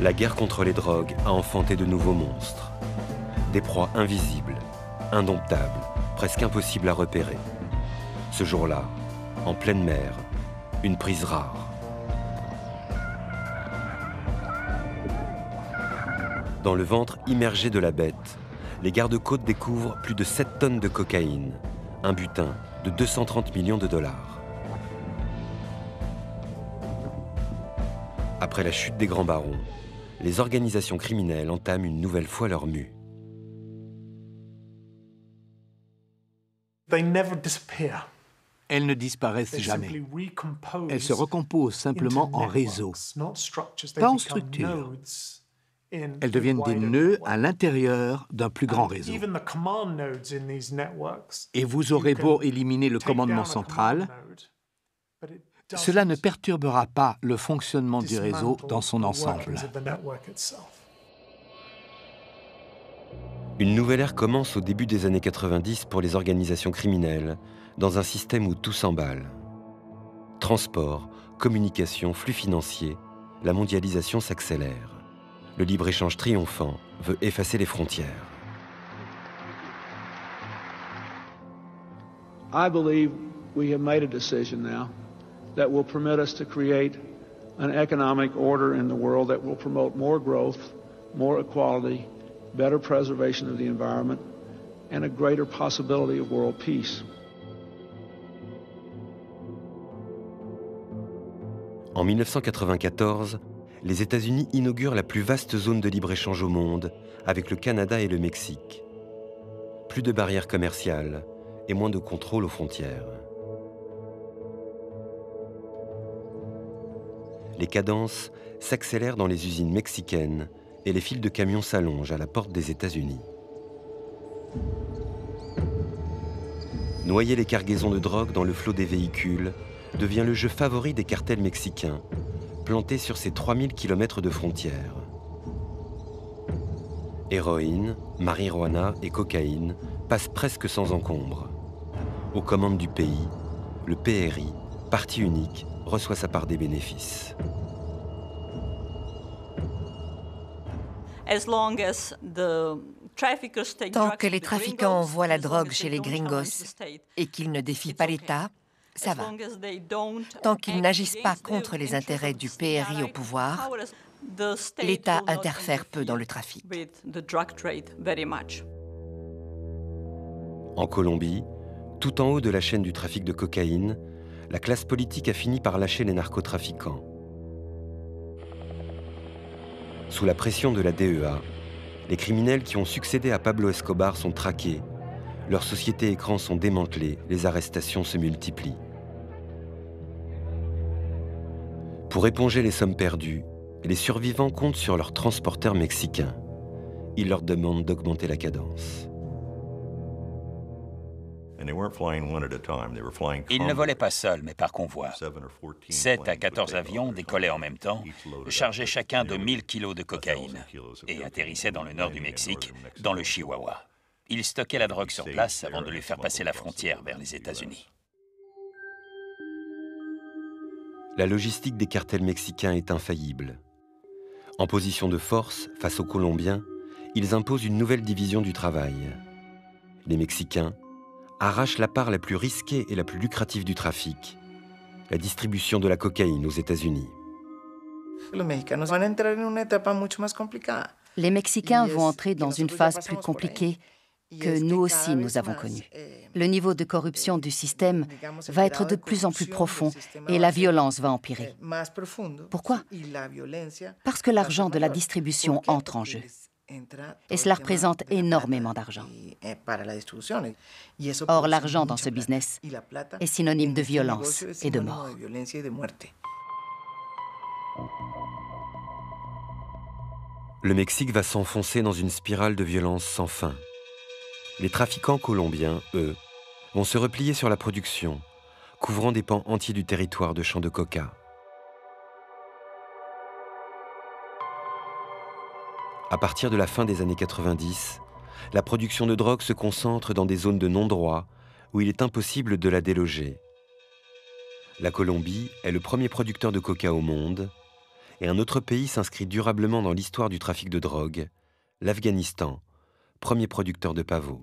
La guerre contre les drogues a enfanté de nouveaux monstres. Des proies invisibles, indomptables, presque impossibles à repérer. Ce jour-là, en pleine mer, une prise rare. Dans le ventre immergé de la bête, les gardes-côtes découvrent plus de 7 tonnes de cocaïne, un butin de 230 millions de dollars. Après la chute des grands barons, les organisations criminelles entament une nouvelle fois leur mue. Elles ne disparaissent jamais. Elles se recomposent simplement en réseau, pas en structure. Elles deviennent des nœuds à l'intérieur d'un plus grand réseau. Et vous aurez beau éliminer le commandement central, cela ne perturbera pas le fonctionnement du réseau dans son ensemble. Une nouvelle ère commence au début des années 90 pour les organisations criminelles, dans un système où tout s'emballe. Transport, communication, flux financiers, la mondialisation s'accélère. Le libre-échange triomphant veut effacer les frontières. I believe we have made a decision now that will permit us to create an economic order in the world that will promote more growth, more equality, better preservation of the environment, and a greater possibility of world peace. En 1994, les États-Unis inaugurent la plus vaste zone de libre-échange au monde, avec le Canada et le Mexique. Plus de barrières commerciales et moins de contrôle aux frontières. Les cadences s'accélèrent dans les usines mexicaines et les files de camions s'allongent à la porte des États-Unis. Noyer les cargaisons de drogue dans le flot des véhicules devient le jeu favori des cartels mexicains, plantés sur ces 3000 km de frontières. Héroïne, marijuana et cocaïne passent presque sans encombre. Aux commandes du pays, le PRI, parti unique, reçoit sa part des bénéfices. Tant que les trafiquants envoient la drogue chez les gringos et qu'ils ne défient pas l'État, ça va. Tant qu'ils n'agissent pas contre les intérêts du PRI au pouvoir, l'État interfère peu dans le trafic. En Colombie, tout en haut de la chaîne du trafic de cocaïne, la classe politique a fini par lâcher les narcotrafiquants. Sous la pression de la DEA, les criminels qui ont succédé à Pablo Escobar sont traqués, leurs sociétés écrans sont démantelées, les arrestations se multiplient. Pour éponger les sommes perdues, les survivants comptent sur leurs transporteurs mexicains. Ils leur demandent d'augmenter la cadence. Ils ne volaient pas seuls, mais par convoi. 7 à 14 avions décollaient en même temps, chargeaient chacun de 1000 kilos de cocaïne et atterrissaient dans le nord du Mexique, dans le Chihuahua. Ils stockaient la drogue sur place avant de les faire passer la frontière vers les États-Unis. La logistique des cartels mexicains est infaillible. En position de force face aux Colombiens, ils imposent une nouvelle division du travail. Les Mexicains arrachent la part la plus risquée et la plus lucrative du trafic, la distribution de la cocaïne aux États-Unis. Les Mexicains vont entrer dans une phase plus compliquée que nous aussi nous avons connue. Le niveau de corruption du système va être de plus en plus profond et la violence va empirer. Pourquoi? Parce que l'argent de la distribution entre en jeu. Et cela représente énormément d'argent. Or, l'argent dans ce business est synonyme de violence et de mort. Le Mexique va s'enfoncer dans une spirale de violence sans fin. Les trafiquants colombiens, eux, vont se replier sur la production, couvrant des pans entiers du territoire de champs de coca. À partir de la fin des années 90, la production de drogue se concentre dans des zones de non-droit où il est impossible de la déloger. La Colombie est le premier producteur de coca au monde Et un autre pays s'inscrit durablement dans l'histoire du trafic de drogue, l'Afghanistan, premier producteur de pavot.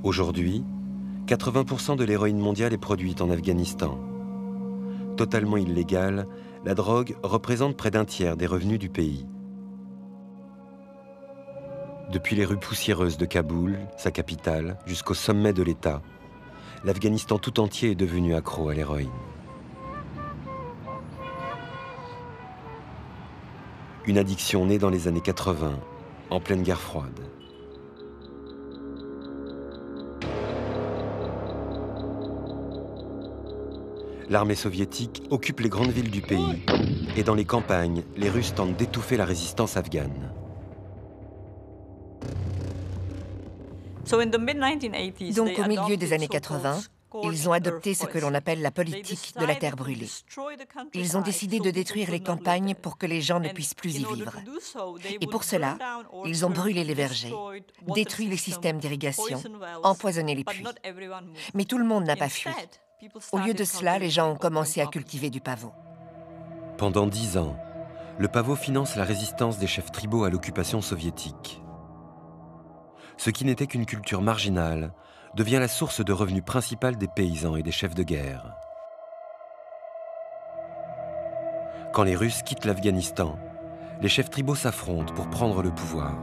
Aujourd'hui, 80% de l'héroïne mondiale est produite en Afghanistan. Totalement illégale, la drogue représente près d'un tiers des revenus du pays. Depuis les rues poussiéreuses de Kaboul, sa capitale, jusqu'au sommet de l'État, l'Afghanistan tout entier est devenu accro à l'héroïne. Une addiction née dans les années 80, en pleine guerre froide. L'armée soviétique occupe les grandes villes du pays et dans les campagnes, les Russes tentent d'étouffer la résistance afghane. Donc au milieu des années 80, ils ont adopté ce que l'on appelle la politique de la terre brûlée. Ils ont décidé de détruire les campagnes pour que les gens ne puissent plus y vivre. Et pour cela, ils ont brûlé les vergers, détruit les systèmes d'irrigation, empoisonné les puits. Mais tout le monde n'a pas fui. Au lieu de cela, les gens ont commencé à cultiver du pavot. Pendant 10 ans, le pavot finance la résistance des chefs tribaux à l'occupation soviétique. Ce qui n'était qu'une culture marginale devient la source de revenus principale des paysans et des chefs de guerre. Quand les Russes quittent l'Afghanistan, les chefs tribaux s'affrontent pour prendre le pouvoir.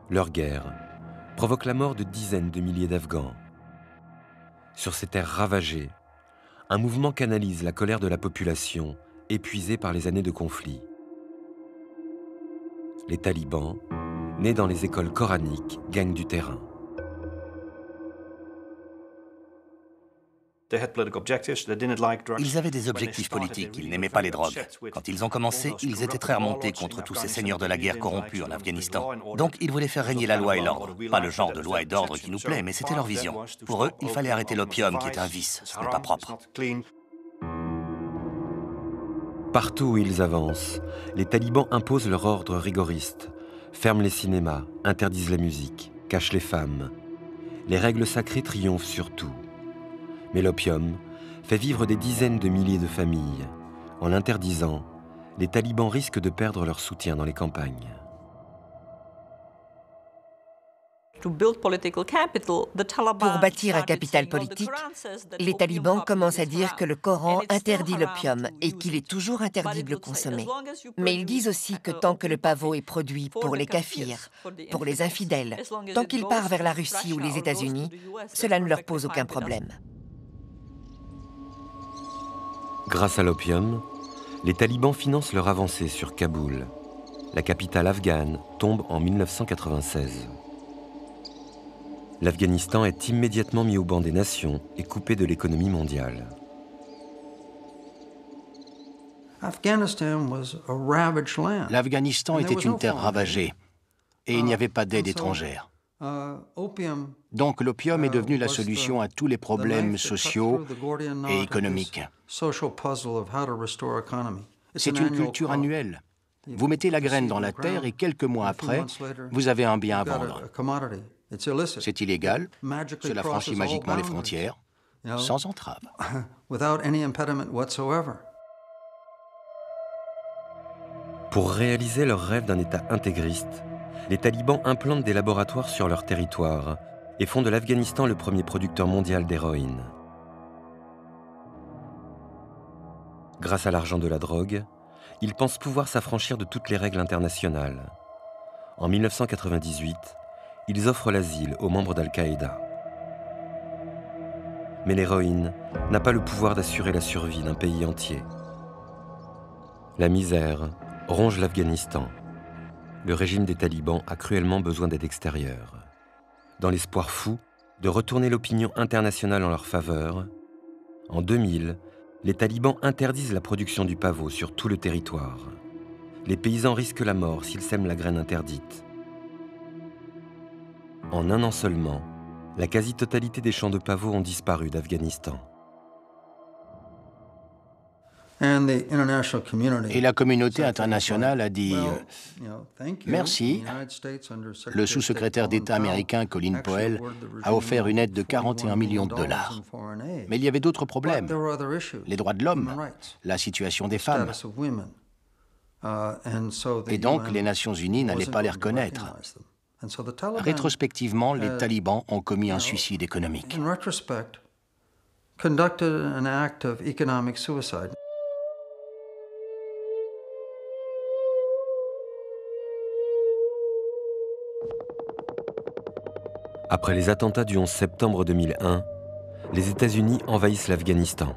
Leur guerre provoque la mort de dizaines de milliers d'Afghans. Sur ces terres ravagées, un mouvement canalise la colère de la population, épuisée par les années de conflit. Les talibans, nés dans les écoles coraniques, gagnent du terrain. Ils avaient des objectifs politiques, ils n'aimaient pas les drogues. Quand ils ont commencé, ils étaient très remontés contre tous ces seigneurs de la guerre corrompus en Afghanistan. Donc ils voulaient faire régner la loi et l'ordre. Pas le genre de loi et d'ordre qui nous plaît, mais c'était leur vision. Pour eux, il fallait arrêter l'opium qui est un vice, ce n'est pas propre. Partout où ils avancent, les talibans imposent leur ordre rigoriste, ferment les cinémas, interdisent la musique, cachent les femmes. Les règles sacrées triomphent sur tout. Mais l'opium fait vivre des dizaines de milliers de familles. En l'interdisant, les talibans risquent de perdre leur soutien dans les campagnes. Pour bâtir un capital politique, les talibans commencent à dire que le Coran interdit l'opium et qu'il est toujours interdit de le consommer. Mais ils disent aussi que tant que le pavot est produit pour les kafirs, pour les infidèles, tant qu'il part vers la Russie ou les États-Unis, cela ne leur pose aucun problème. Grâce à l'opium, les talibans financent leur avancée sur Kaboul. La capitale afghane tombe en 1996. L'Afghanistan est immédiatement mis au banc des nations et coupé de l'économie mondiale. L'Afghanistan était une terre ravagée et il n'y avait pas d'aide étrangère. Donc l'opium est devenu la solution à tous les problèmes sociaux et économiques. C'est une culture annuelle. Vous mettez la graine dans la terre et quelques mois après, vous avez un bien à vendre. C'est illégal, cela franchit magiquement les frontières, sans entrave. Pour réaliser leur rêve d'un État intégriste, les talibans implantent des laboratoires sur leur territoire et font de l'Afghanistan le premier producteur mondial d'héroïne. Grâce à l'argent de la drogue, ils pensent pouvoir s'affranchir de toutes les règles internationales. En 1998, ils offrent l'asile aux membres d'Al-Qaïda. Mais l'héroïne n'a pas le pouvoir d'assurer la survie d'un pays entier. La misère ronge l'Afghanistan. Le régime des talibans a cruellement besoin d'aide extérieure. Dans l'espoir fou de retourner l'opinion internationale en leur faveur, en 2000, les talibans interdisent la production du pavot sur tout le territoire. Les paysans risquent la mort s'ils sèment la graine interdite. En un an seulement, La quasi-totalité des champs de pavots ont disparu d'Afghanistan. Et la communauté internationale a dit merci. Le sous-secrétaire d'État américain Colin Powell a offert une aide de 41 millions de dollars. Mais il y avait d'autres problèmes. Les droits de l'homme, la situation des femmes. Et donc, les Nations Unies n'allaient pas les reconnaître. Rétrospectivement, les talibans ont commis un suicide économique. Après les attentats du 11 septembre 2001, les États-Unis envahissent l'Afghanistan.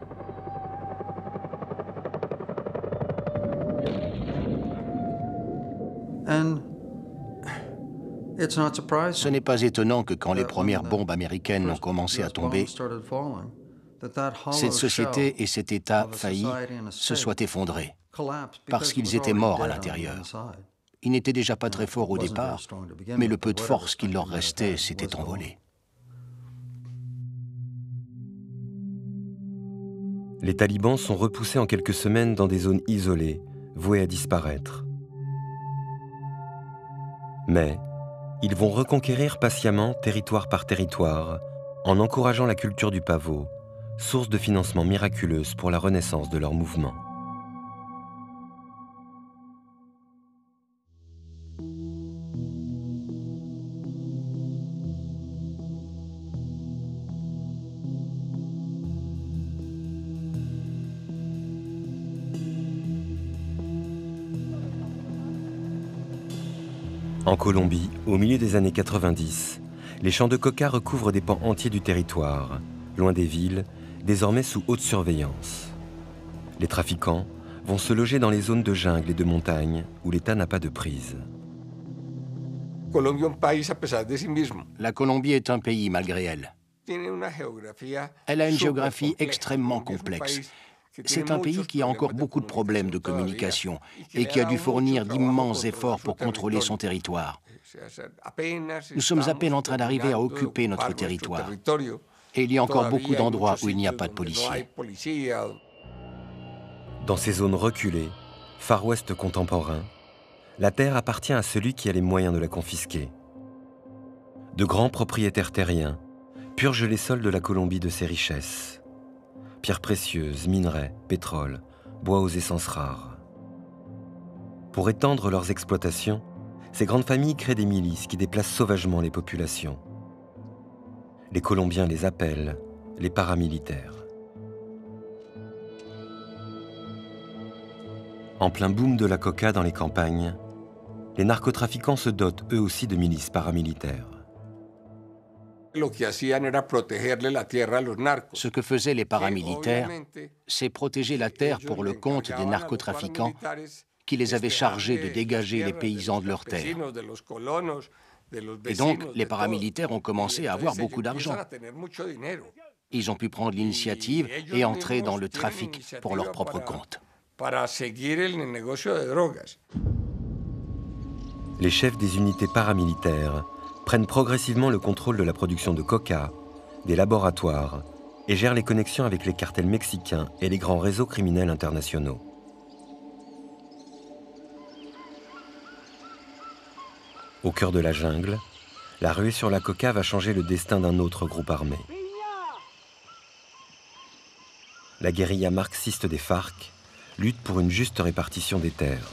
Ce n'est pas étonnant que quand les premières bombes américaines ont commencé à tomber, cette société et cet État failli se soient effondrés, parce qu'ils étaient morts à l'intérieur. Ils n'étaient déjà pas très forts au départ, mais le peu de force qu'il leur restait s'était envolé. Les talibans sont repoussés en quelques semaines dans des zones isolées, vouées à disparaître. Mais ils vont reconquérir patiemment, territoire par territoire, en encourageant la culture du pavot, source de financement miraculeuse pour la renaissance de leur mouvement. En Colombie, au milieu des années 90, les champs de coca recouvrent des pans entiers du territoire, loin des villes, désormais sous haute surveillance. Les trafiquants vont se loger dans les zones de jungle et de montagne où l'État n'a pas de prise. La Colombie est un pays malgré elle. Elle a une géographie extrêmement complexe. C'est un pays qui a encore beaucoup de problèmes de communication et qui a dû fournir d'immenses efforts pour contrôler son territoire. Nous sommes à peine en train d'arriver à occuper notre territoire. Et il y a encore beaucoup d'endroits où il n'y a pas de policiers. Dans ces zones reculées, Far West contemporain, la terre appartient à celui qui a les moyens de la confisquer. De grands propriétaires terriens purgent les sols de la Colombie de ses richesses. Pierres précieuses, minerais, pétrole, bois aux essences rares. Pour étendre leurs exploitations, ces grandes familles créent des milices qui déplacent sauvagement les populations. Les Colombiens les appellent les paramilitaires. En plein boom de la coca dans les campagnes, les narcotrafiquants se dotent eux aussi de milices paramilitaires. Ce que faisaient les paramilitaires, c'est protéger la terre pour le compte des narcotrafiquants qui les avaient chargés de dégager les paysans de leurs terres. Et donc, les paramilitaires ont commencé à avoir beaucoup d'argent. Ils ont pu prendre l'initiative et entrer dans le trafic pour leur propre compte. Les chefs des unités paramilitaires prennent progressivement le contrôle de la production de coca, des laboratoires et gèrent les connexions avec les cartels mexicains et les grands réseaux criminels internationaux. Au cœur de la jungle, la ruée sur la coca va changer le destin d'un autre groupe armé. La guérilla marxiste des FARC lutte pour une juste répartition des terres.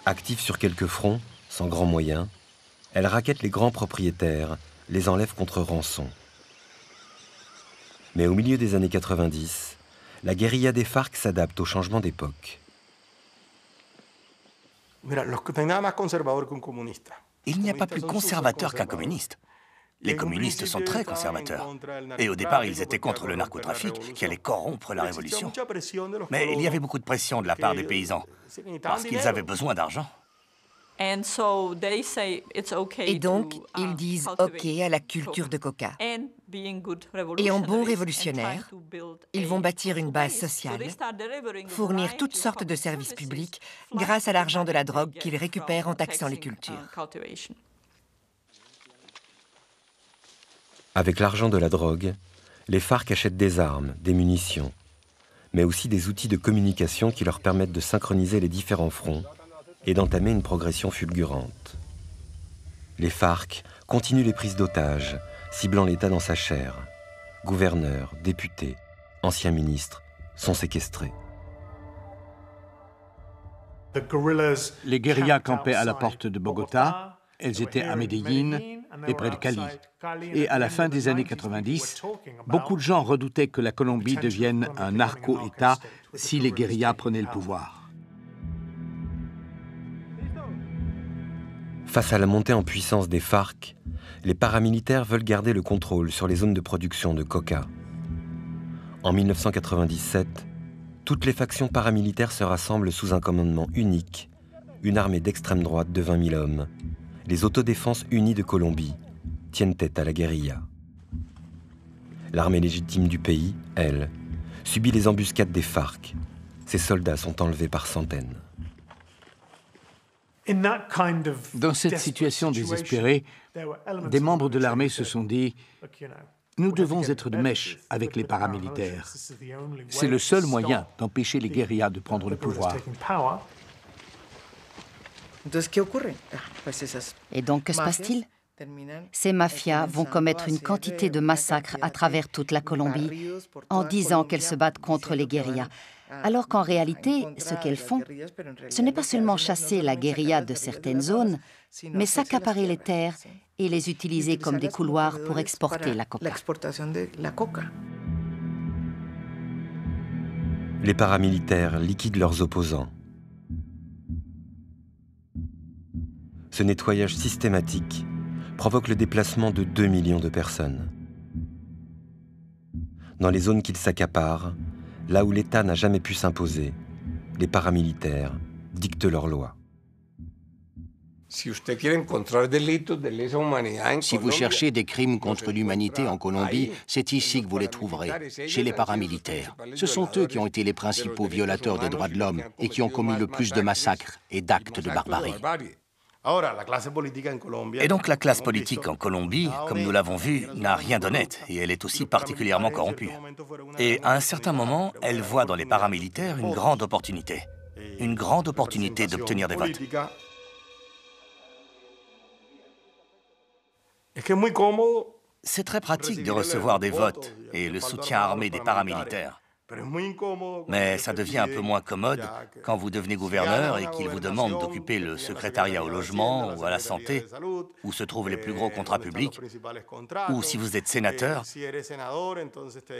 Active sur quelques fronts, sans grands moyens, elle raquette les grands propriétaires, les enlève contre rançon. Mais au milieu des années 90, la guérilla des FARC s'adapte au changement d'époque. Il n'y a pas plus conservateur qu'un communiste. Les communistes sont très conservateurs. Et au départ, ils étaient contre le narcotrafic qui allait corrompre la révolution. Mais il y avait beaucoup de pression de la part des paysans, parce qu'ils avaient besoin d'argent. Et donc, ils disent OK à la culture de coca. Et en bons révolutionnaires, ils vont bâtir une base sociale, fournir toutes sortes de services publics grâce à l'argent de la drogue qu'ils récupèrent en taxant les cultures. Avec l'argent de la drogue, les FARC achètent des armes, des munitions, mais aussi des outils de communication qui leur permettent de synchroniser les différents fronts et d'entamer une progression fulgurante. Les FARC continuent les prises d'otages, ciblant l'État dans sa chair. Gouverneurs, députés, anciens ministres sont séquestrés. Les guérillas campaient à la porte de Bogota, elles étaient à Medellín et près de Cali. Et à la fin des années 90, beaucoup de gens redoutaient que la Colombie devienne un narco-État si les guérillas prenaient le pouvoir. Face à la montée en puissance des FARC, les paramilitaires veulent garder le contrôle sur les zones de production de coca. En 1997, toutes les factions paramilitaires se rassemblent sous un commandement unique, une armée d'extrême droite de 20 000 hommes. Les autodéfenses unies de Colombie tiennent tête à la guérilla. L'armée légitime du pays, elle, subit les embuscades des FARC. Ses soldats sont enlevés par centaines. Dans cette situation désespérée, des membres de l'armée se sont dit « Nous devons être de mèche avec les paramilitaires. C'est le seul moyen d'empêcher les guérillas de prendre le pouvoir. » Et donc, que se passe-t-il? Ces mafias vont commettre une quantité de massacres à travers toute la Colombie en disant qu'elles se battent contre les guérillas. Alors qu'en réalité, ce qu'elles font, ce n'est pas seulement chasser la guérilla de certaines zones, mais s'accaparer les terres et les utiliser comme des couloirs pour exporter la coca. Les paramilitaires liquident leurs opposants. Ce nettoyage systématique provoque le déplacement de 2 millions de personnes. Dans les zones qu'ils s'accaparent, là où l'État n'a jamais pu s'imposer, les paramilitaires dictent leurs lois. Si vous cherchez des crimes contre l'humanité en Colombie, c'est ici que vous les trouverez, chez les paramilitaires. Ce sont eux qui ont été les principaux violateurs des droits de l'homme et qui ont commis le plus de massacres et d'actes de barbarie. Et donc la classe politique en Colombie, comme nous l'avons vu, n'a rien d'honnête et elle est aussi particulièrement corrompue. Et à un certain moment, elle voit dans les paramilitaires une grande opportunité d'obtenir des votes. C'est très pratique de recevoir des votes et le soutien armé des paramilitaires. Mais ça devient un peu moins commode quand vous devenez gouverneur et qu'ils vous demandent d'occuper le secrétariat au logement ou à la santé, où se trouvent les plus gros contrats publics, ou si vous êtes sénateur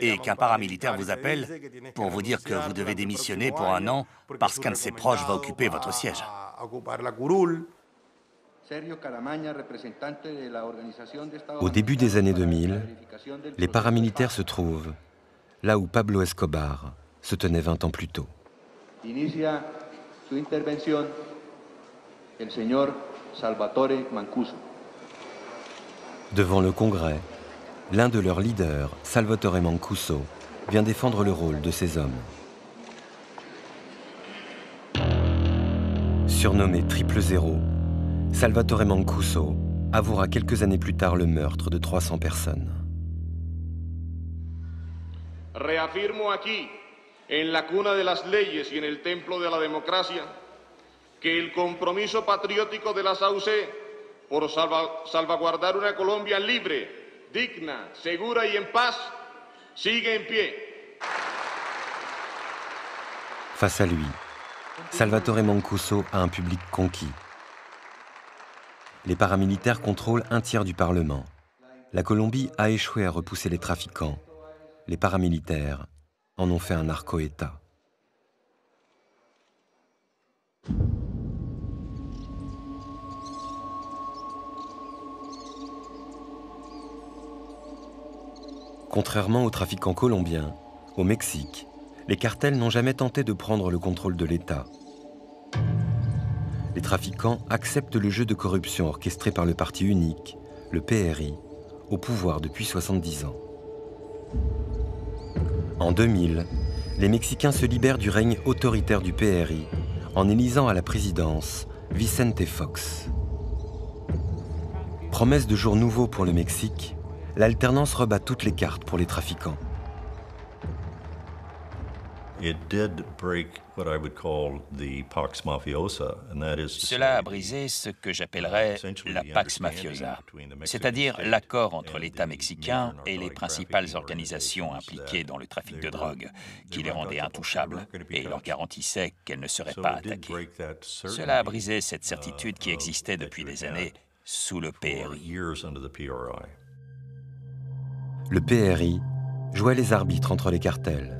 et qu'un paramilitaire vous appelle pour vous dire que vous devez démissionner pour 1 an parce qu'un de ses proches va occuper votre siège. Au début des années 2000, les paramilitaires se trouvent là où Pablo Escobar se tenait 20 ans plus tôt. Devant le Congrès, l'un de leurs leaders, Salvatore Mancuso, vient défendre le rôle de ces hommes. Surnommé Triple Zéro, Salvatore Mancuso avouera quelques années plus tard le meurtre de 300 personnes. Reafirmo aquí, en la cuna de las leyes y en el templo de la democracia, que el compromiso patriótico de la SAUC por salvaguardar una Colombia libre, digna, segura y en paz sigue en pie. Face à lui, Salvatore Mancuso a un public conquis. Les paramilitaires contrôlent 1/3 du Parlement. La Colombie a échoué à repousser les trafiquants. Les paramilitaires en ont fait un narco-État. Contrairement aux trafiquants colombiens, au Mexique, les cartels n'ont jamais tenté de prendre le contrôle de l'État. Les trafiquants acceptent le jeu de corruption orchestré par le parti unique, le PRI, au pouvoir depuis 70 ans. En 2000, les Mexicains se libèrent du règne autoritaire du PRI en élisant à la présidence Vicente Fox. Promesse de jours nouveaux pour le Mexique, l'alternance rebat toutes les cartes pour les trafiquants. Cela a brisé ce que j'appellerais la Pax Mafiosa, c'est-à-dire l'accord entre l'État mexicain et les principales organisations impliquées dans le trafic de drogue, qui les rendait intouchables et leur garantissait qu'elles ne seraient pas attaquées. Cela a brisé cette certitude qui existait depuis des années sous le PRI. Le PRI jouait les arbitres entre les cartels.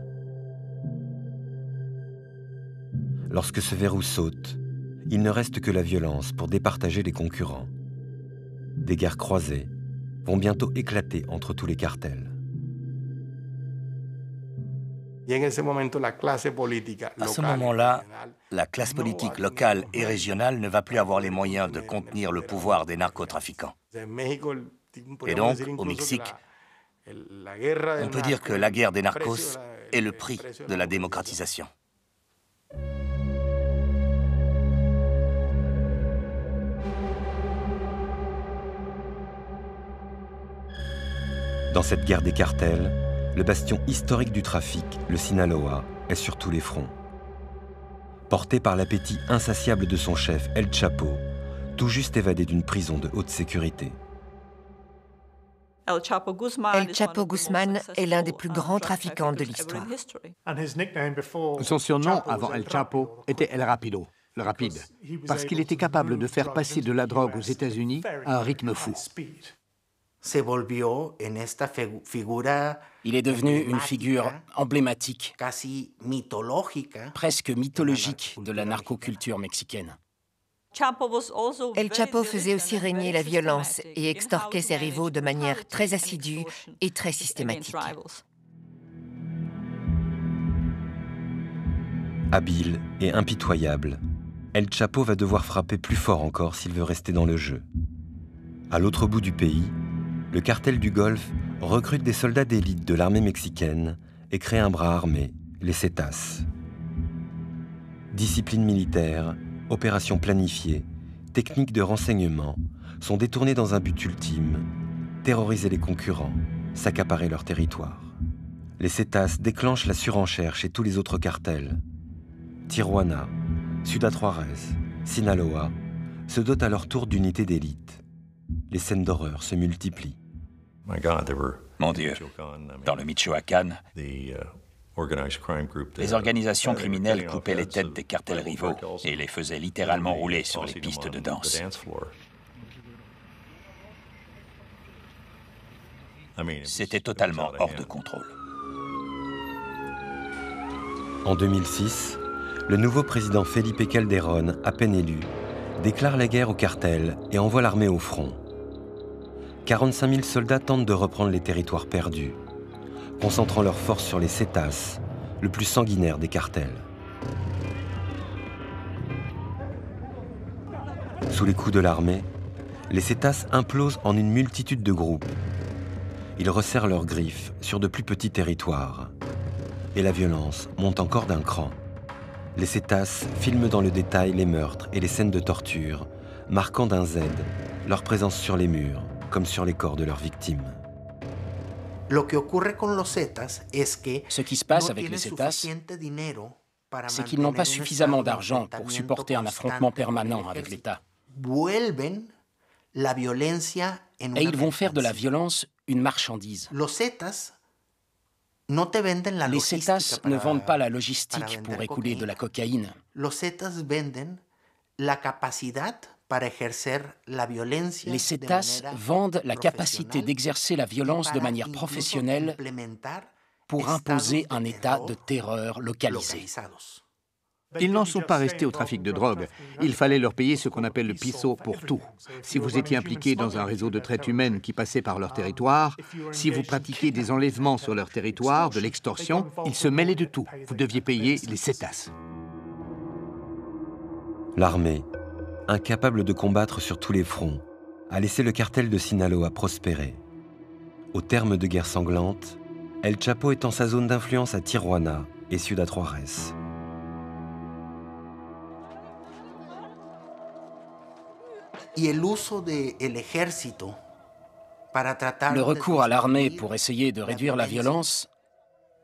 Lorsque ce verrou saute, il ne reste que la violence pour départager les concurrents. Des guerres croisées vont bientôt éclater entre tous les cartels. À ce moment-là, la classe politique locale et régionale ne va plus avoir les moyens de contenir le pouvoir des narcotrafiquants. Et donc, au Mexique, on peut dire que la guerre des narcos est le prix de la démocratisation. Dans cette guerre des cartels, le bastion historique du trafic, le Sinaloa, est sur tous les fronts. Porté par l'appétit insatiable de son chef, El Chapo, tout juste évadé d'une prison de haute sécurité. El Chapo Guzman est l'un des plus grands trafiquants de l'histoire. Son surnom, avant El Chapo, était El Rapido, le rapide, parce qu'il était capable de faire passer de la drogue aux États-Unis à un rythme fou. Il est devenu une figure emblématique, presque mythologique de la narcoculture mexicaine. El Chapo faisait aussi régner la violence et extorquait ses rivaux de manière très assidue et très systématique. Habile et impitoyable, El Chapo va devoir frapper plus fort encore s'il veut rester dans le jeu. À l'autre bout du pays, le cartel du Golfe recrute des soldats d'élite de l'armée mexicaine et crée un bras armé, les Zetas. Discipline militaire, opérations planifiées, techniques de renseignement sont détournées dans un but ultime, terroriser les concurrents, s'accaparer leur territoire. Les Zetas déclenchent la surenchère chez tous les autres cartels. Tijuana, Ciudad Juárez, Sinaloa se dotent à leur tour d'unités d'élite. Les scènes d'horreur se multiplient. Mon Dieu, dans le Michoacán, les organisations criminelles coupaient les têtes des cartels rivaux et les faisaient littéralement rouler sur les pistes de danse. C'était totalement hors de contrôle. En 2006, le nouveau président Felipe Calderón, à peine élu, déclare la guerre au cartel et envoie l'armée au front. 45 000 soldats tentent de reprendre les territoires perdus, concentrant leurs forces sur les Zetas, le plus sanguinaire des cartels. Sous les coups de l'armée, les Zetas implosent en une multitude de groupes. Ils resserrent leurs griffes sur de plus petits territoires. Et la violence monte encore d'un cran. Les Zetas filment dans le détail les meurtres et les scènes de torture, marquant d'un Z leur présence sur les murs, comme sur les corps de leurs victimes. Ce qui se passe avec les Zetas, c'est qu'ils n'ont pas suffisamment d'argent pour supporter un affrontement permanent avec l'État. Et ils vont faire de la violence une marchandise. Les Zetas ne vendent pas la logistique pour écouler de la cocaïne. Les Zetas vendent la capacité d'exercer la violence de manière professionnelle pour imposer un état de terreur localisé. Ils n'en sont pas restés au trafic de drogue. Il fallait leur payer ce qu'on appelle le piso pour tout. Si vous étiez impliqué dans un réseau de traite humaine qui passait par leur territoire, si vous pratiquiez des enlèvements sur leur territoire, de l'extorsion, ils se mêlaient de tout. Vous deviez payer les Zetas. L'armée, incapable de combattre sur tous les fronts, a laissé le cartel de Sinaloa prospérer. Au terme de guerres sanglantes, El Chapo étend sa zone d'influence à Tijuana et Ciudad Juárez. Le recours à l'armée pour essayer de réduire la violence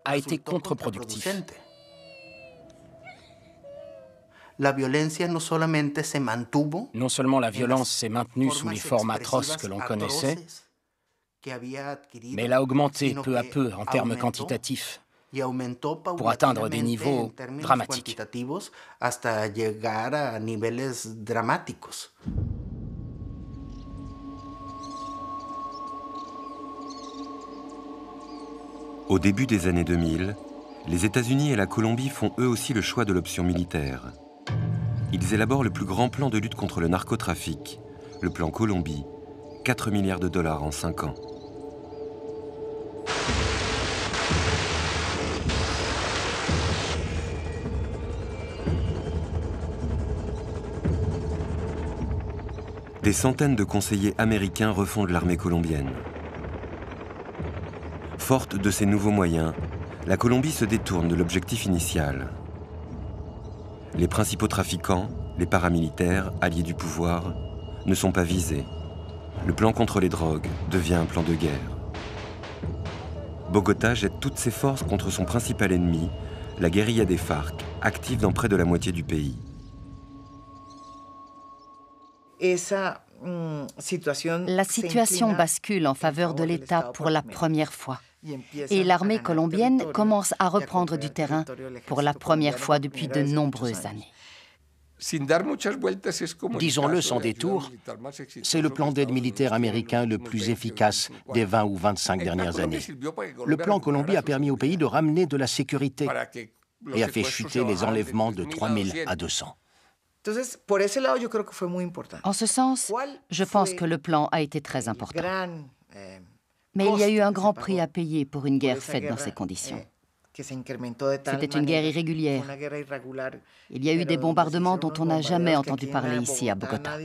a été contre-productif. Non seulement la violence s'est maintenue sous les formes atroces que l'on connaissait, mais elle a augmenté peu à peu en termes quantitatifs pour atteindre des niveaux dramatiques. Au début des années 2000, les États-Unis et la Colombie font eux aussi le choix de l'option militaire. Ils élaborent le plus grand plan de lutte contre le narcotrafic, le plan Colombie, 4 milliards de dollars en 5 ans. Des centaines de conseillers américains refondent l'armée colombienne. Forte de ces nouveaux moyens, la Colombie se détourne de l'objectif initial. Les principaux trafiquants, les paramilitaires, alliés du pouvoir, ne sont pas visés. Le plan contre les drogues devient un plan de guerre. Bogota jette toutes ses forces contre son principal ennemi, la guérilla des FARC, active dans près de la moitié du pays. La situation bascule en faveur de l'État pour la première fois. Et l'armée colombienne commence à reprendre du terrain pour la première fois depuis de nombreuses années. Disons-le sans détour, c'est le plan d'aide militaire américain le plus efficace des 20 ou 25 dernières années. Le plan Colombie a permis au pays de ramener de la sécurité et a fait chuter les enlèvements de 3000 à 200. En ce sens, je pense que le plan a été très important. Mais il y a eu un grand prix à payer pour une guerre faite dans ces conditions. C'était une guerre irrégulière. Il y a eu des bombardements dont on n'a jamais entendu parler ici à Bogota.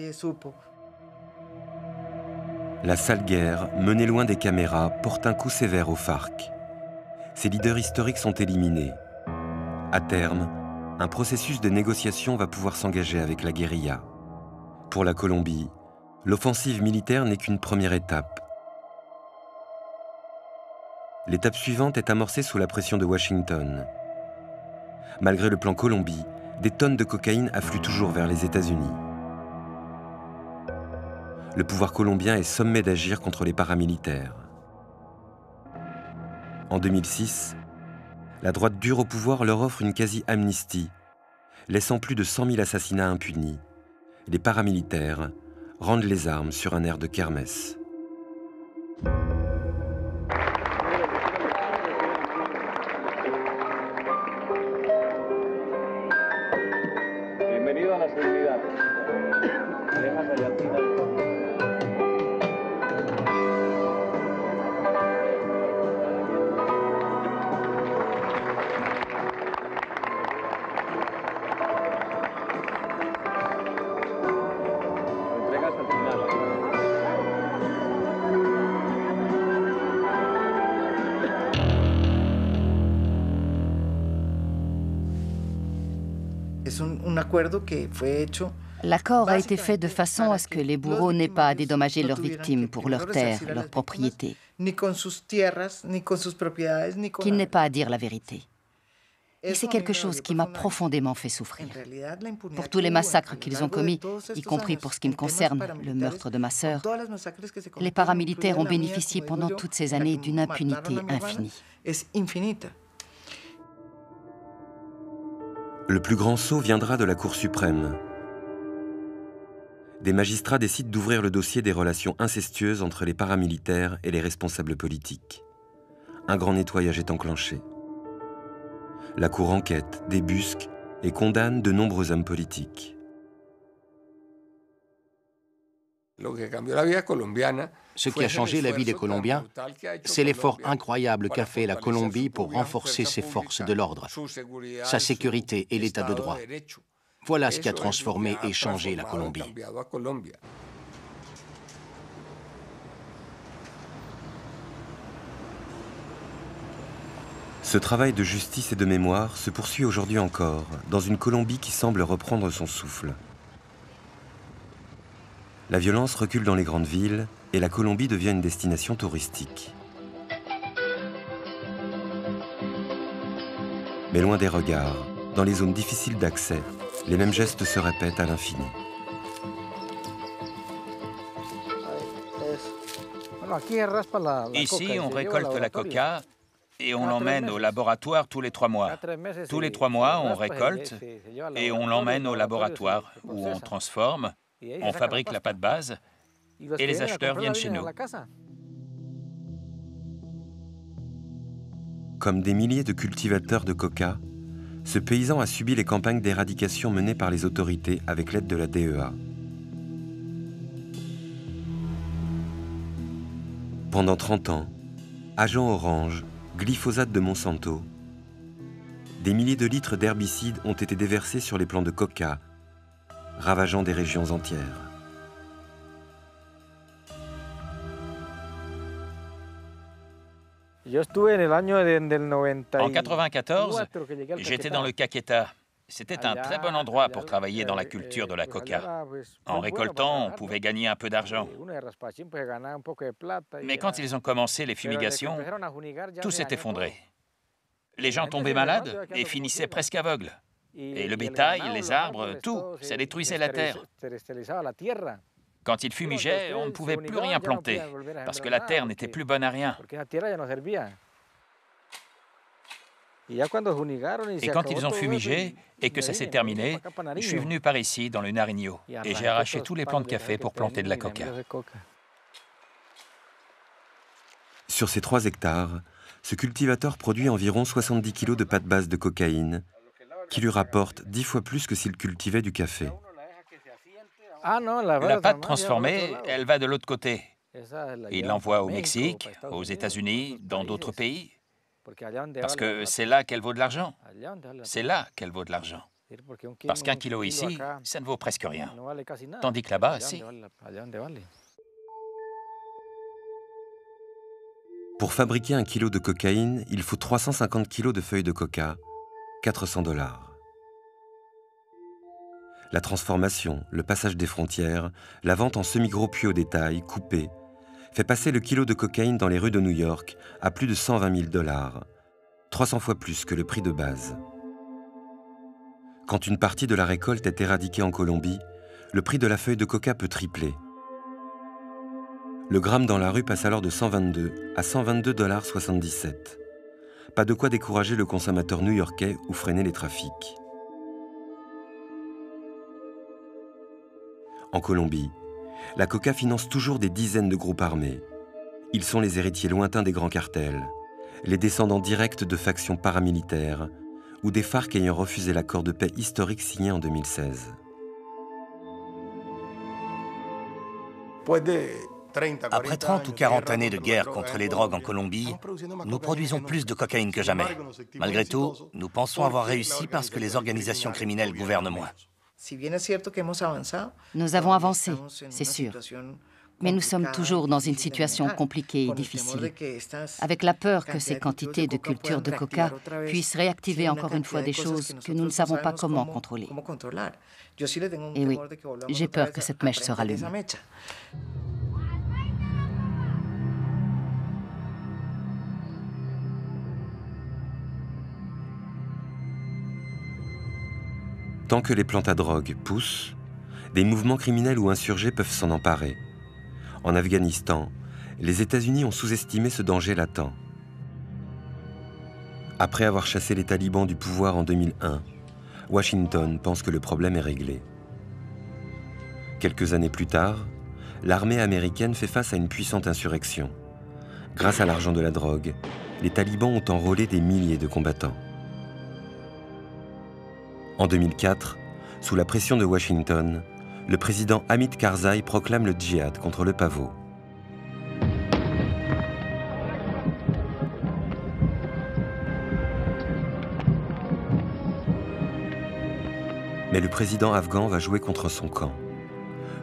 La sale guerre, menée loin des caméras, porte un coup sévère aux FARC. Ces leaders historiques sont éliminés. À terme, un processus de négociation va pouvoir s'engager avec la guérilla. Pour la Colombie, l'offensive militaire n'est qu'une première étape. L'étape suivante est amorcée sous la pression de Washington. Malgré le plan Colombie, des tonnes de cocaïne affluent toujours vers les États-Unis. Le pouvoir colombien est sommé d'agir contre les paramilitaires. En 2006, la droite dure au pouvoir leur offre une quasi-amnistie, laissant plus de 100 000 assassinats impunis. Les paramilitaires rendent les armes sur un air de kermesse. L'accord a été fait de façon à ce que les bourreaux n'aient pas à dédommager leurs victimes pour leurs terres, leurs propriétés, qu'ils n'aient pas à dire la vérité. Et c'est quelque chose qui m'a profondément fait souffrir. Pour tous les massacres qu'ils ont commis, y compris pour ce qui me concerne, le meurtre de ma sœur, les paramilitaires ont bénéficié pendant toutes ces années d'une impunité infinie. Le plus grand saut viendra de la Cour suprême. Des magistrats décident d'ouvrir le dossier des relations incestueuses entre les paramilitaires et les responsables politiques. Un grand nettoyage est enclenché. La Cour enquête, débusque et condamne de nombreux hommes politiques. Ce qui a changé la vie des Colombiens, c'est l'effort incroyable qu'a fait la Colombie pour renforcer ses forces de l'ordre, sa sécurité et l'état de droit. Voilà ce qui a transformé et changé la Colombie. Ce travail de justice et de mémoire se poursuit aujourd'hui encore, dans une Colombie qui semble reprendre son souffle. La violence recule dans les grandes villes et la Colombie devient une destination touristique. Mais loin des regards, dans les zones difficiles d'accès, les mêmes gestes se répètent à l'infini. Ici, on récolte la coca et on l'emmène au laboratoire tous les 3 mois. Tous les 3 mois, on récolte et on l'emmène au laboratoire où on transforme, on fabrique la pâte base et les acheteurs viennent chez nous. Comme des milliers de cultivateurs de coca, ce paysan a subi les campagnes d'éradication menées par les autorités avec l'aide de la DEA. Pendant 30 ans, Agent Orange, glyphosate de Monsanto, des milliers de litres d'herbicides ont été déversés sur les plants de coca, ravageant des régions entières. En 1994, j'étais dans le Caquetá. C'était un très bon endroit pour travailler dans la culture de la coca. En récoltant, on pouvait gagner un peu d'argent. Mais quand ils ont commencé les fumigations, tout s'est effondré. Les gens tombaient malades et finissaient presque aveugles. Et le bétail, les arbres, tout, ça détruisait la terre. Quand ils fumigeaient, on ne pouvait plus rien planter, parce que la terre n'était plus bonne à rien. Et quand ils ont fumigé et que ça s'est terminé, je suis venu par ici, dans le Nariño, et j'ai arraché tous les plants de café pour planter de la coca. Sur ces 3 hectares, ce cultivateur produit environ 70 kg de pâte base de cocaïne, qui lui rapporte 10 fois plus que s'il cultivait du café. La pâte transformée, elle va de l'autre côté. Il l'envoie au Mexique, aux États-Unis, dans d'autres pays. Parce que c'est là qu'elle vaut de l'argent. C'est là qu'elle vaut de l'argent. Parce qu'1 kilo ici, ça ne vaut presque rien. Tandis que là-bas, si. Pour fabriquer 1 kilo de cocaïne, il faut 350 kilos de feuilles de coca, 400 $. La transformation, le passage des frontières, la vente en semi-gros puis au détail, coupé, fait passer le kilo de cocaïne dans les rues de New York à plus de 120 000 $, 300 fois plus que le prix de base. Quand une partie de la récolte est éradiquée en Colombie, le prix de la feuille de coca peut tripler. Le gramme dans la rue passe alors de 122 à 122,77 $. Pas de quoi décourager le consommateur new-yorkais ou freiner les trafics. En Colombie, la coca finance toujours des dizaines de groupes armés. Ils sont les héritiers lointains des grands cartels, les descendants directs de factions paramilitaires ou des FARC ayant refusé l'accord de paix historique signé en 2016. Après 30 ou 40 années de guerre contre les drogues en Colombie, nous produisons plus de cocaïne que jamais. Malgré tout, nous pensons avoir réussi parce que les organisations criminelles gouvernent moins. Nous avons avancé, c'est sûr. Mais nous sommes toujours dans une situation compliquée et difficile, avec la peur que ces quantités de culture de coca puissent réactiver encore une fois des choses que nous ne savons pas comment contrôler. Et oui, j'ai peur que cette mèche se rallume. Tant que les plantes à drogue poussent, des mouvements criminels ou insurgés peuvent s'en emparer. En Afghanistan, les États-Unis ont sous-estimé ce danger latent. Après avoir chassé les talibans du pouvoir en 2001, Washington pense que le problème est réglé. Quelques années plus tard, l'armée américaine fait face à une puissante insurrection. Grâce à l'argent de la drogue, les talibans ont enrôlé des milliers de combattants. En 2004, sous la pression de Washington, le président Hamid Karzai proclame le djihad contre le pavot. Mais le président afghan va jouer contre son camp.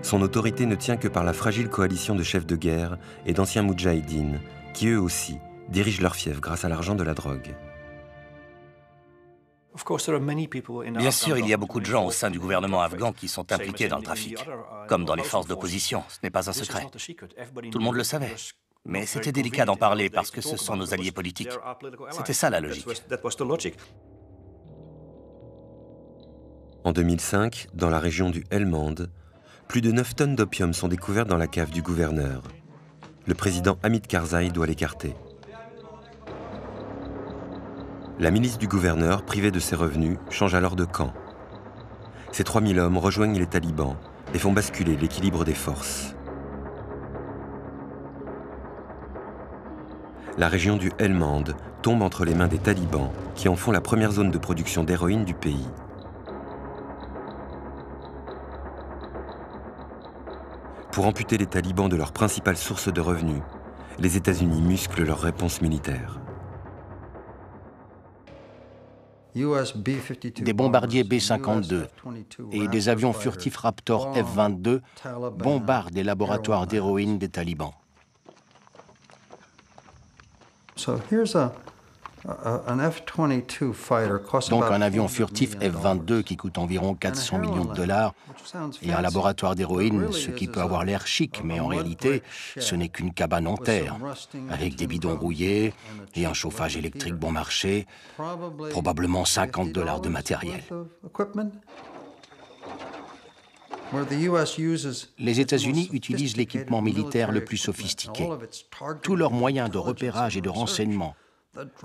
Son autorité ne tient que par la fragile coalition de chefs de guerre et d'anciens moudjahidines, qui eux aussi dirigent leur fief grâce à l'argent de la drogue. Bien sûr, il y a beaucoup de gens au sein du gouvernement afghan qui sont impliqués dans le trafic, comme dans les forces d'opposition, ce n'est pas un secret. Tout le monde le savait. Mais c'était délicat d'en parler parce que ce sont nos alliés politiques. C'était ça la logique. En 2005, dans la région du Helmand, plus de 9 tonnes d'opium sont découvertes dans la cave du gouverneur. Le président Hamid Karzai doit l'écarter. La milice du gouverneur, privée de ses revenus, change alors de camp. Ces 3000 hommes rejoignent les talibans et font basculer l'équilibre des forces. La région du Helmand tombe entre les mains des talibans qui en font la première zone de production d'héroïne du pays. Pour amputer les talibans de leur principale source de revenus, les États-Unis musclent leur réponse militaire. Des bombardiers B-52 et des avions furtifs Raptor F-22 bombardent les laboratoires d'héroïne des talibans. Donc un avion furtif F-22 qui coûte environ 400 millions de dollars et un laboratoire d'héroïne, ce qui peut avoir l'air chic, mais en réalité, ce n'est qu'une cabane en terre, avec des bidons rouillés et un chauffage électrique bon marché, probablement 50 dollars de matériel. Les États-Unis utilisent l'équipement militaire le plus sophistiqué. Tous leurs moyens de repérage et de renseignement,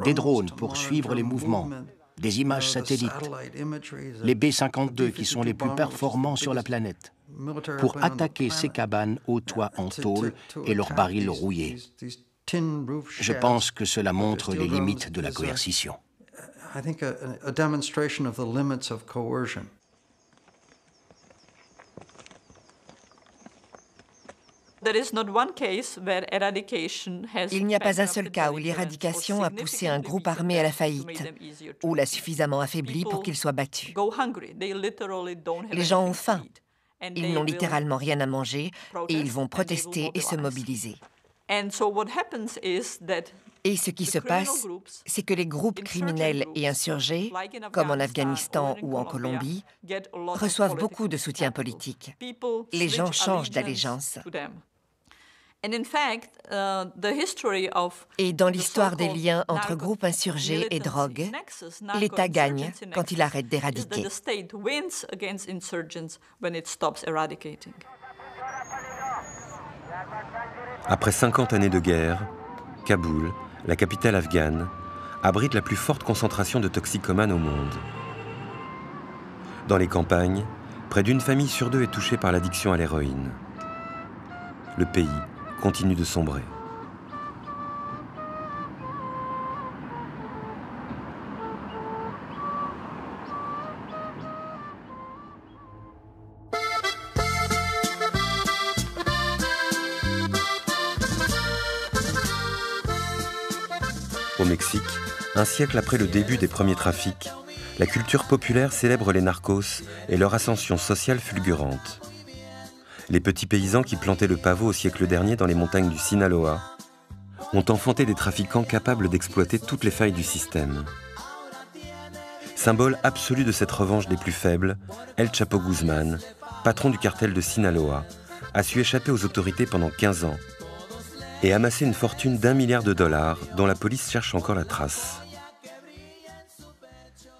des drones pour suivre les mouvements, des images satellites, les B-52 qui sont les plus performants sur la planète, pour attaquer ces cabanes aux toits en tôle et leurs barils rouillés. Je pense que cela montre les limites de la coercition. Il n'y a pas un seul cas où l'éradication a poussé un groupe armé à la faillite, ou l'a suffisamment affaibli pour qu'il soit battu. Les gens ont faim, ils n'ont littéralement rien à manger, et ils vont protester et se mobiliser. Et ce qui se passe, c'est que les groupes criminels et insurgés, comme en Afghanistan ou en Colombie, reçoivent beaucoup de soutien politique. Les gens changent d'allégeance. Et dans l'histoire des liens entre groupes insurgés et drogue, l'État gagne quand il arrête d'éradiquer. Après 50 années de guerre, Kaboul, la capitale afghane, abrite la plus forte concentration de toxicomanes au monde. Dans les campagnes, près d'une famille sur deux est touchée par l'addiction à l'héroïne. Le pays continue de sombrer. Au Mexique, un siècle après le début des premiers trafics, la culture populaire célèbre les narcos et leur ascension sociale fulgurante. Les petits paysans qui plantaient le pavot au siècle dernier dans les montagnes du Sinaloa ont enfanté des trafiquants capables d'exploiter toutes les failles du système. Symbole absolu de cette revanche des plus faibles, El Chapo Guzman, patron du cartel de Sinaloa, a su échapper aux autorités pendant 15 ans et amasser une fortune d'1 milliard de dollars dont la police cherche encore la trace.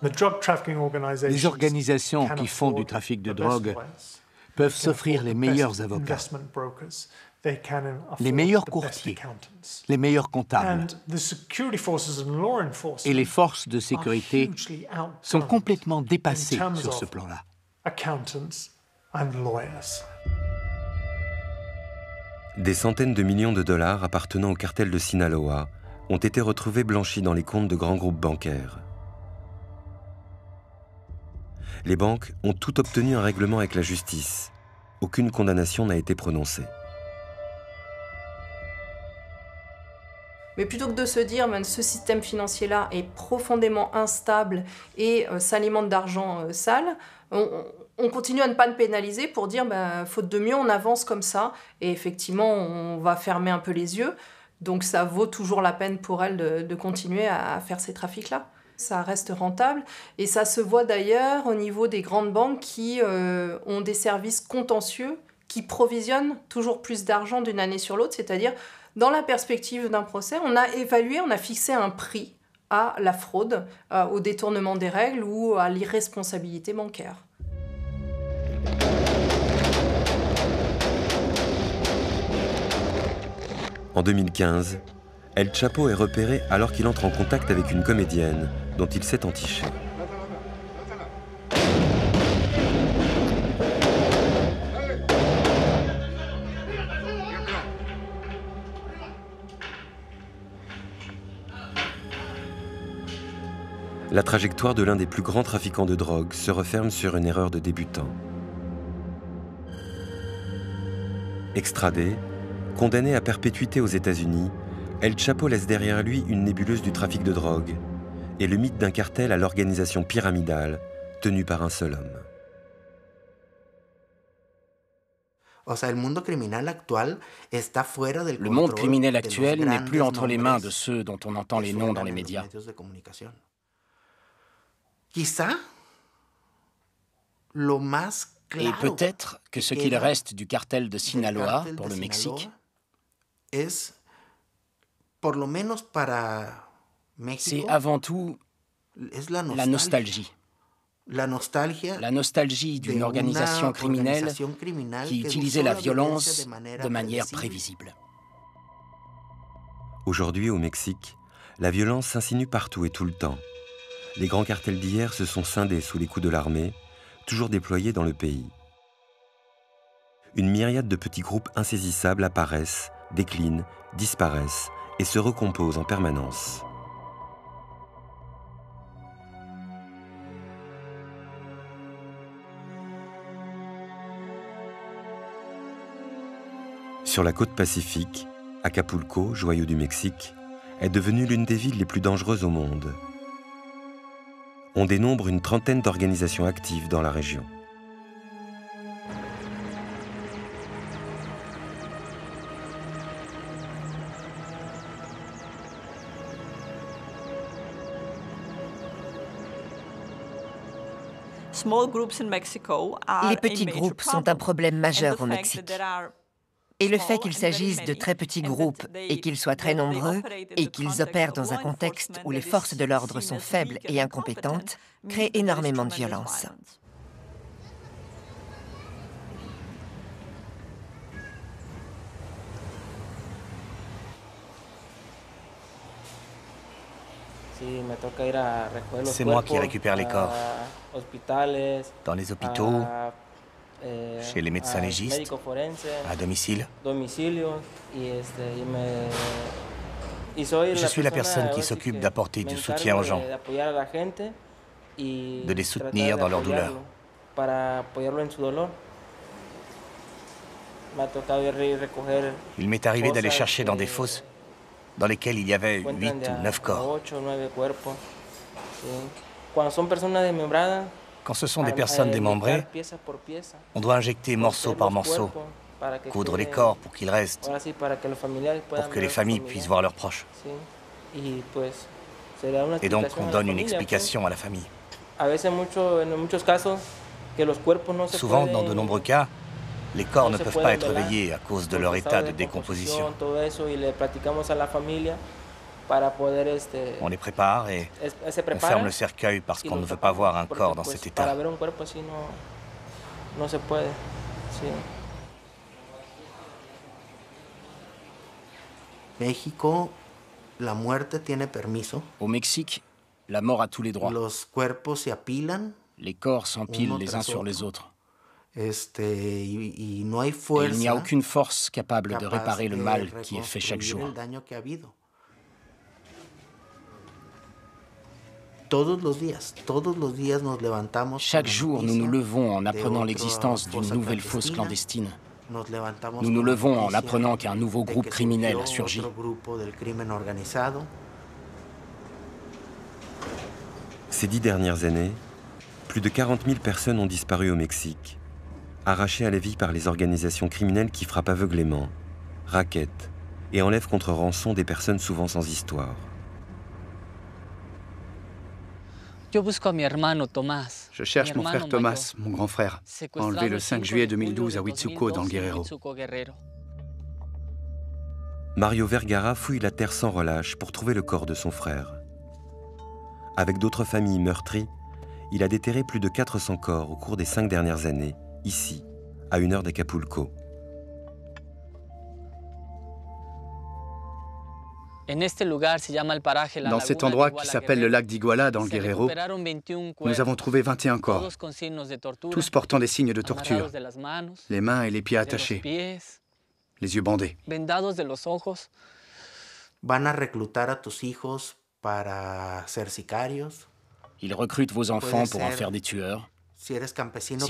Les organisations qui font du trafic de drogue peuvent s'offrir les meilleurs avocats, les meilleurs courtiers, les meilleurs comptables. Et les forces de sécurité sont complètement dépassées sur ce plan-là. Des centaines de millions de dollars appartenant au cartel de Sinaloa ont été retrouvés blanchis dans les comptes de grands groupes bancaires. Les banques ont toutes obtenu un règlement avec la justice. Aucune condamnation n'a été prononcée. Mais plutôt que de se dire que ce système financier-là est profondément instable et s'alimente d'argent sale, on continue à ne pas le pénaliser pour dire faute de mieux, on avance comme ça et effectivement, on va fermer un peu les yeux. Donc ça vaut toujours la peine pour elle de continuer à faire ces trafics-là. Ça reste rentable et ça se voit d'ailleurs au niveau des grandes banques qui ont des services contentieux qui provisionnent toujours plus d'argent d'une année sur l'autre, c'est-à-dire dans la perspective d'un procès, on a évalué, on a fixé un prix à la fraude, au détournement des règles ou à l'irresponsabilité bancaire. En 2015, El Chapo est repéré alors qu'il entre en contact avec une comédienne dont il s'est entiché. La trajectoire de l'un des plus grands trafiquants de drogue se referme sur une erreur de débutant. Extradé, condamné à perpétuité aux États-Unis, El Chapo laisse derrière lui une nébuleuse du trafic de drogue et le mythe d'un cartel à l'organisation pyramidale tenue par un seul homme. Le monde criminel actuel n'est plus entre les mains de ceux dont on entend les noms dans les médias. Et peut-être que ce qu'il reste du cartel de Sinaloa pour le Mexique, c'est avant tout la nostalgie. La nostalgie d'une organisation criminelle qui utilisait la violence de manière prévisible. Aujourd'hui, au Mexique, la violence s'insinue partout et tout le temps. Les grands cartels d'hier se sont scindés sous les coups de l'armée, toujours déployés dans le pays. Une myriade de petits groupes insaisissables apparaissent, déclinent, disparaissent et se recomposent en permanence. Sur la côte pacifique, Acapulco, joyau du Mexique, est devenue l'une des villes les plus dangereuses au monde. On dénombre une trentaine d'organisations actives dans la région. Les petits groupes sont un problème majeur au Mexique. Et le fait qu'il s'agisse de très petits groupes et qu'ils soient très nombreux et qu'ils opèrent dans un contexte où les forces de l'ordre sont faibles et incompétentes crée énormément de violence. C'est moi qui récupère les corps. Dans les hôpitaux, chez les médecins légistes, à domicile. Je suis la personne qui s'occupe d'apporter du soutien aux gens, de les soutenir dans leur douleur. Il m'est arrivé d'aller chercher dans des fosses dans lesquelles il y avait 8 ou 9 corps. Quand ce sont des personnes démembrées, on doit injecter morceau par morceau, coudre les corps pour qu'ils restent, pour que les familles puissent voir leurs proches. Et donc on donne une explication à la famille. Souvent, dans de nombreux cas, les corps ne peuvent pas être veillés à cause de leur état de décomposition. On les prépare et on ferme le cercueil parce qu'on ne veut pas voir un corps dans cet état. Au Mexique, la mort a tous les droits. Les corps s'empilent les uns sur les autres. Et il n'y a aucune force capable de réparer le mal qui est fait chaque jour. Chaque jour, nous nous levons en apprenant l'existence d'une nouvelle fosse clandestine. Nous nous levons en apprenant qu'un nouveau groupe criminel a surgi. Ces 10 dernières années, plus de 40 000 personnes ont disparu au Mexique, arrachées à la vie par les organisations criminelles qui frappent aveuglément, rackettent et enlèvent contre rançon des personnes souvent sans histoire. Je cherche mon frère Thomas, mon grand frère, enlevé le 5 juillet 2012 à Huitzuco, dans le Guerrero. Mario Vergara fouille la terre sans relâche pour trouver le corps de son frère. Avec d'autres familles meurtries, il a déterré plus de 400 corps au cours des 5 dernières années, ici, à 1 heure d'Acapulco. Dans cet endroit qui s'appelle le lac d'Iguala, dans le Guerrero, nous avons trouvé 21 corps, tous portant des signes de torture, les mains et les pieds attachés, les yeux bandés. Ils recrutent vos enfants pour en faire des tueurs. Si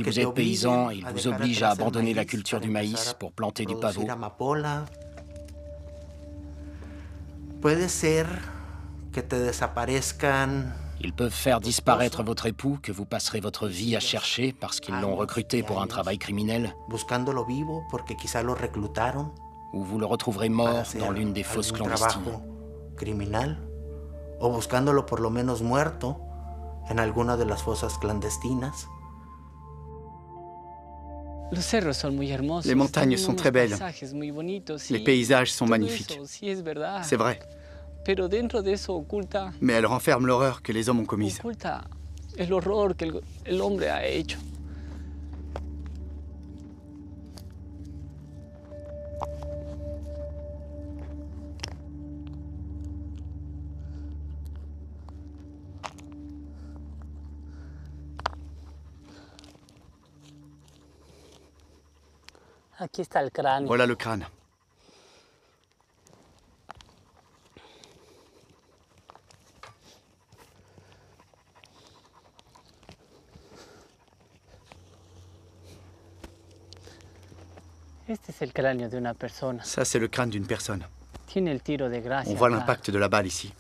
vous êtes paysan, ils vous obligent à abandonner la culture du maïs pour planter du pavot. Ils peuvent faire disparaître votre époux que vous passerez votre vie à chercher parce qu'ils l'ont recruté pour un travail criminel. Ou vous le retrouverez mort dans l'une des fosses clandestines. Les montagnes sont très belles. Les paysages sont magnifiques. C'est vrai. Mais elles renferment l'horreur que les hommes ont commise. Voilà le crâne. Ça, c'est le crâne d'une personne. On voit l'impact de la balle ici.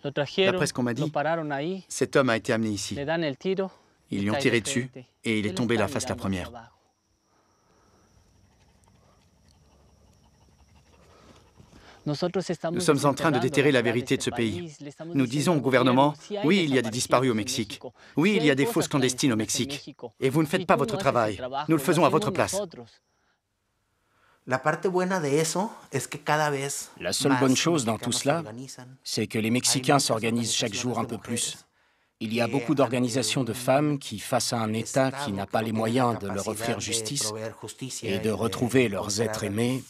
D'après ce qu'on m'a dit, cet homme a été amené ici. Ils lui ont tiré dessus et il est tombé la face la première. Nous sommes en train de déterrer la vérité de ce pays. Nous disons au gouvernement, oui, il y a des disparus au Mexique. Oui, il y a des fosses clandestines au Mexique. Et vous ne faites pas votre travail. Nous le faisons à votre place. La seule bonne chose dans tout cela, c'est que les Mexicains s'organisent chaque jour un peu plus. Il y a beaucoup d'organisations de femmes qui, face à un État qui n'a pas les moyens de leur offrir justice et de retrouver leurs êtres aimés,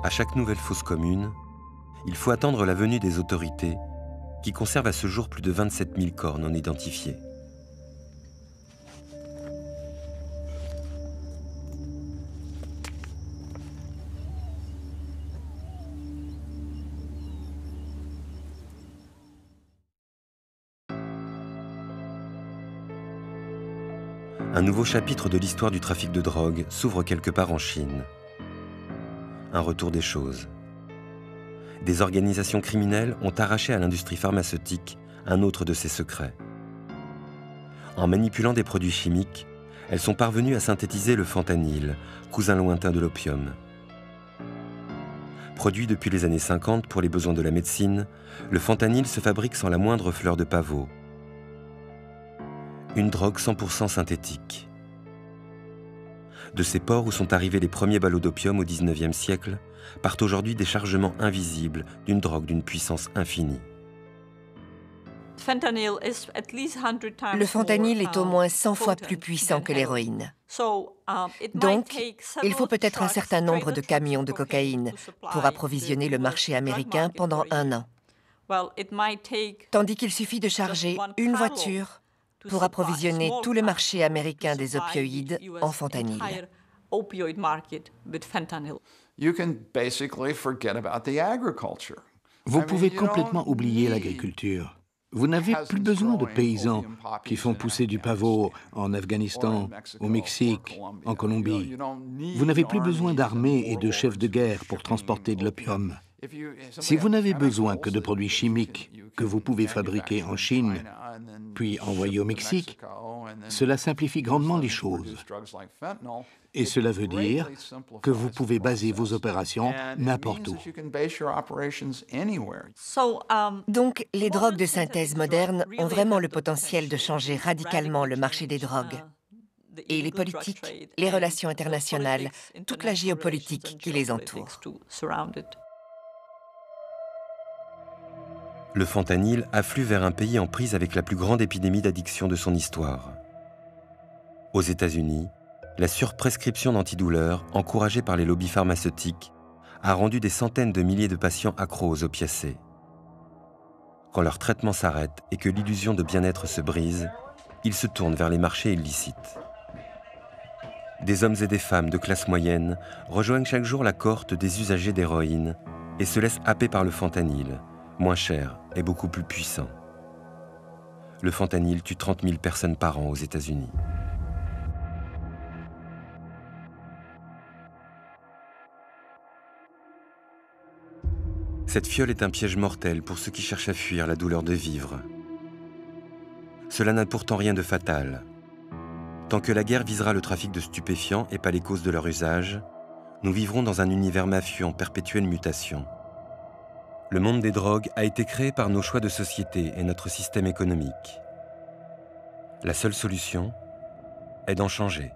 À chaque nouvelle fosse commune, il faut attendre la venue des autorités qui conservent à ce jour plus de 27 000 corps non identifiés. Un nouveau chapitre de l'histoire du trafic de drogue s'ouvre quelque part en Chine. Un retour des choses. Des organisations criminelles ont arraché à l'industrie pharmaceutique un autre de ses secrets. En manipulant des produits chimiques, elles sont parvenues à synthétiser le fentanyl, cousin lointain de l'opium. Produit depuis les années 50 pour les besoins de la médecine, le fentanyl se fabrique sans la moindre fleur de pavot. Une drogue 100% synthétique. De ces ports où sont arrivés les premiers ballots d'opium au XIXe siècle, partent aujourd'hui des chargements invisibles d'une drogue d'une puissance infinie. Le fentanyl est au moins 100 fois plus puissant que l'héroïne. Donc, il faut peut-être un certain nombre de camions de cocaïne pour approvisionner le marché américain pendant 1 an. Tandis qu'il suffit de charger une voiture pour approvisionner tout le marché américain des opioïdes en fentanyl. Vous pouvez complètement oublier l'agriculture. Vous n'avez plus besoin de paysans qui font pousser du pavot en Afghanistan, au Mexique, en Colombie. Vous n'avez plus besoin d'armées et de chefs de guerre pour transporter de l'opium. Si vous n'avez besoin que de produits chimiques que vous pouvez fabriquer en Chine, puis envoyer au Mexique, cela simplifie grandement les choses. Et cela veut dire que vous pouvez baser vos opérations n'importe où. Donc, les drogues de synthèse modernes ont vraiment le potentiel de changer radicalement le marché des drogues. Et les politiques, les relations internationales, toute la géopolitique qui les entoure. Le fentanyl afflue vers un pays en prise avec la plus grande épidémie d'addiction de son histoire. Aux États-Unis, la surprescription d'antidouleurs, encouragée par les lobbies pharmaceutiques, a rendu des centaines de milliers de patients accros aux opiacés. Quand leur traitement s'arrête et que l'illusion de bien-être se brise, ils se tournent vers les marchés illicites. Des hommes et des femmes de classe moyenne rejoignent chaque jour la cohorte des usagers d'héroïne et se laissent happer par le fentanyl, moins cher et beaucoup plus puissant. Le fentanyl tue 30 000 personnes par an aux États-Unis. Cette fiole est un piège mortel pour ceux qui cherchent à fuir la douleur de vivre. Cela n'a pourtant rien de fatal. Tant que la guerre visera le trafic de stupéfiants et pas les causes de leur usage, nous vivrons dans un univers mafieux en perpétuelle mutation. Le monde des drogues a été créé par nos choix de société et notre système économique. La seule solution est d'en changer.